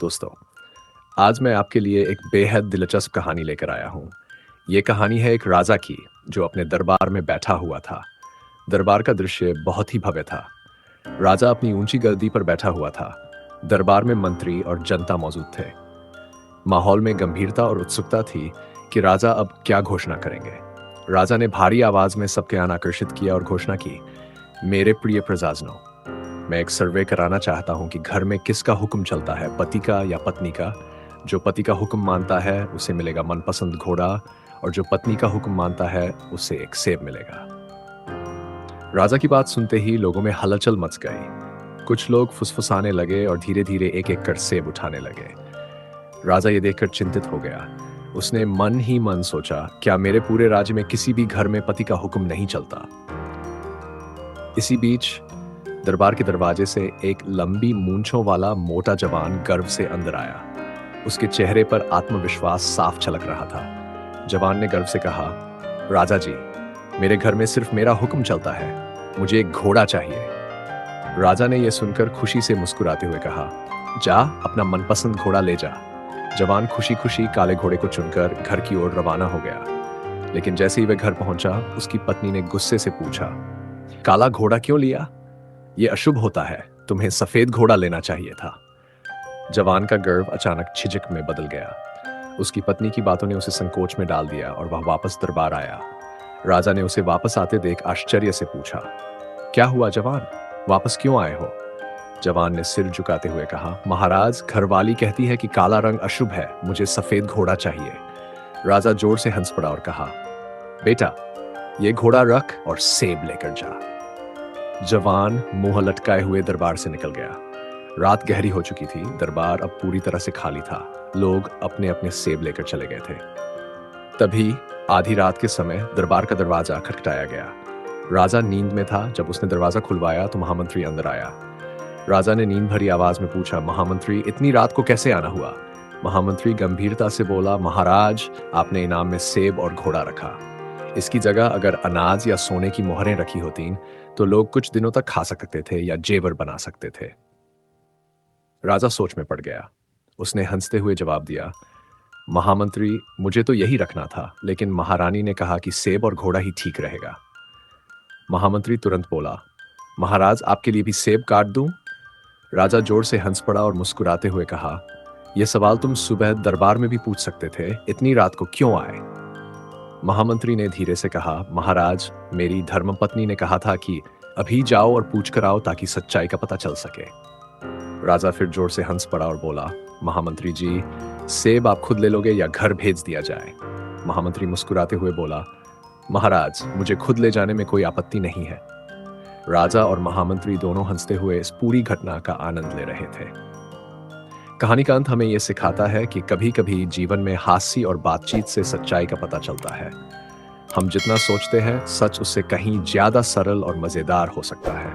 दोस्तों, आज मैं आपके लिए एक बेहद दिलचस्प कहानी लेकर आया हूँ। ये कहानी है एक राजा की, जो अपने दरबार में बैठा हुआ था। दरबार का दृश्य बहुत ही भव्य था। राजा अपनी ऊंची गद्दी पर बैठा हुआ था। दरबार में मंत्री और जनता मौजूद थे। माहौल में गंभीरता और उत्सुकता थी कि राजा अब क्या घोषणा करेंगे। राजा ने भारी आवाज में सबके ध्यान आकर्षित किया और घोषणा की, मेरे प्रिय प्रजाजनों, मैं एक सर्वे कराना चाहता हूं कि घर में किसका हुक्म चलता है, पति का या पत्नी का। जो पति का हुक्म मानता है उसे मिलेगा मनपसंद घोड़ा, और जो पत्नी का हुक्म मानता है उसे एक सेब मिलेगा। राजा की बात सुनते ही लोगों में हलचल मच गई। कुछ लोग फुसफुसाने लगे और धीरे धीरे एक एक कर सेब उठाने लगे। राजा ये देखकर चिंतित हो गया। उसने मन ही मन सोचा, क्या मेरे पूरे राज्य में किसी भी घर में पति का हुक्म नहीं चलता। इसी बीच दरबार के दरवाजे से एक लंबी मूंछों वाला मोटा जवान गर्व से अंदर आया। उसके चेहरे पर आत्मविश्वास साफ झलक रहा था। जवान ने गर्व से कहा, राजा जी, मेरे घर में सिर्फ मेरा हुक्म चलता है, मुझे एक घोड़ा चाहिए। राजा ने यह सुनकर खुशी से मुस्कुराते हुए कहा, जा अपना मनपसंद घोड़ा ले जा। जवान खुशी खुशी काले घोड़े को चुनकर घर की ओर रवाना हो गया। लेकिन जैसे ही वह घर पहुंचा, उसकी पत्नी ने गुस्से से पूछा, काला घोड़ा क्यों लिया? यह अशुभ होता है, तुम्हें सफेद घोड़ा लेना चाहिए था। जवान का गर्व अचानक झिझक में बदल गया। उसकी पत्नी की बातों ने उसे संकोच में डाल दिया और वह वापस दरबार आया। राजा ने उसे वापस आते देख आश्चर्य से पूछा, क्या हुआ जवान, वापस क्यों आए हो? जवान ने सिर झुकाते हुए कहा, महाराज, घरवाली कहती है कि काला रंग अशुभ है, मुझे सफेद घोड़ा चाहिए। राजा जोर से हंस पड़ा और कहा, बेटा, ये घोड़ा रख और सेब लेकर जा। जवान मुंह लटकाए हुए दरबार से निकल गया। रात गहरी हो चुकी थी। दरबार अब पूरी तरह से खाली था। लोग अपने अपने सेब लेकर चले गए थे। तभी आधी रात के समय दरबार का दरवाजा खटखटाया गया। राजा नींद में था। जब उसने दरवाजा खुलवाया तो महामंत्री अंदर आया। राजा ने नींद भरी आवाज में पूछा, महामंत्री, इतनी रात को कैसे आना हुआ? महामंत्री गंभीरता से बोला, महाराज, आपने इनाम में सेब और घोड़ा रखा। इसकी जगह अगर अनाज या सोने की मोहरें रखी होती तो लोग कुछ दिनों तक खा सकते थे या जेवर बना सकते थे। राजा सोच में पड़ गया। उसने हंसते हुए जवाब दिया, महामंत्री, मुझे तो यही रखना था, लेकिन महारानी ने कहा कि सेब और घोड़ा ही ठीक रहेगा। महामंत्री तुरंत बोला, महाराज, आपके लिए भी सेब काट दूं? राजा जोर से हंस पड़ा और मुस्कुराते हुए कहा, यह सवाल तुम सुबह दरबार में भी पूछ सकते थे, इतनी रात को क्यों आए? महामंत्री ने धीरे से कहा, महाराज, मेरी धर्मपत्नी ने कहा था कि अभी जाओ और पूछ कर आओ ताकि सच्चाई का पता चल सके। राजा फिर जोर से हंस पड़ा और बोला, महामंत्री जी, सेब आप खुद ले लोगे या घर भेज दिया जाए? महामंत्री मुस्कुराते हुए बोला, महाराज, मुझे खुद ले जाने में कोई आपत्ति नहीं है। राजा और महामंत्री दोनों हंसते हुए इस पूरी घटना का आनंद ले रहे थे। कहानी का अंत हमें यह सिखाता है कि कभी कभी जीवन में हास्य और बातचीत से सच्चाई का पता चलता है। हम जितना सोचते हैं, सच उससे कहीं ज्यादा सरल और मजेदार हो सकता है।